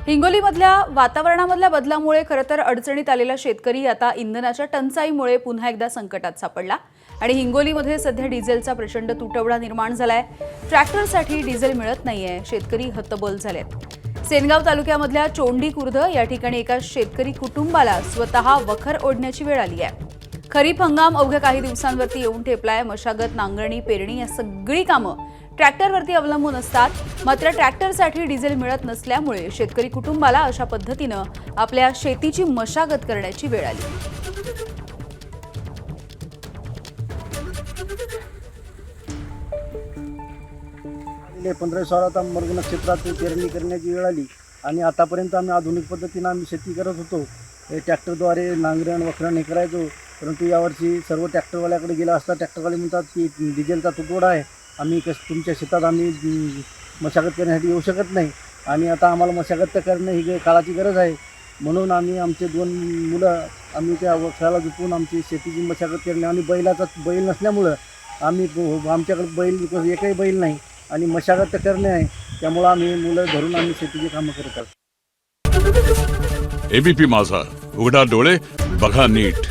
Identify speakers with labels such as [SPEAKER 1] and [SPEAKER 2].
[SPEAKER 1] हिंगोलीमधल्या वातावरणामधल्या बदलामुळे खरं तर अडचणीत आलेला शेतकरी आता इंधनाच्या टंचाईमुळे पुन्हा एकदा संकटात सापडला आणि हिंगोलीमध्ये सध्या डिझेलचा प्रचंड तुटवडा निर्माण झालाय। ट्रॅक्टरसाठी डिझेल मिळत नाहीये, शेतकरी हतबल झालेत। सेनगाव तालुक्यामधल्या चोंडी खुर्द या ठिकाणी एका शेतकरी कुटुंबाला स्वतः वखर ओढण्याची वेळ आली आहे। खरीप हंगाम अवघ्या काही दिवसांवरती येऊन ठेपलाय। मशागत, नांगरणी, पेरणी या सगळी कामं ट्रॅक्टरवरती अवलंबून असतात। मात्र ट्रॅक्टरसाठी डिझेल मिळत नसल्यामुळे शेतकरी कुटुंबाला अशा पद्धतीनं आपल्या शेतीची मशागत करण्याची वेळ आली।
[SPEAKER 2] 15 मृग नक्षत्रात पेरणी करण्याची वेळ आली आणि आतापर्यंत आम्ही आधुनिक पद्धतीने आम्ही शेती करत होतो। ट्रॅक्टरद्वारे नांगरण वखरण हे करायचो, परंतु यावर्षी सर्व ट्रॅक्टरवाल्याकडे गेला असता ट्रॅक्टरवाले म्हणतात की डिझेलचा तुटवडा आहे, आम्ही तुमच्या शेतात आम्ही मशागत करण्यासाठी येऊ शकत नाही आणि आता आम्हाला मशागत तर करणं ही काळाची गरज आहे। म्हणून आम्ही आमचे 2 मुलं आम्ही त्या वखराला झुकून आमची शेतीची मशागत करणे आणि बैल नसल्यामुळं आम्ही आमच्याकडे एकही बैल नाही आणि मशागत तर करणे आहे, त्यामुळे आम्ही मुलं धरून आम्ही शेतीची कामं करत आहोत।
[SPEAKER 3] एबीपी माझा, उघडा डोळे बघा नीट।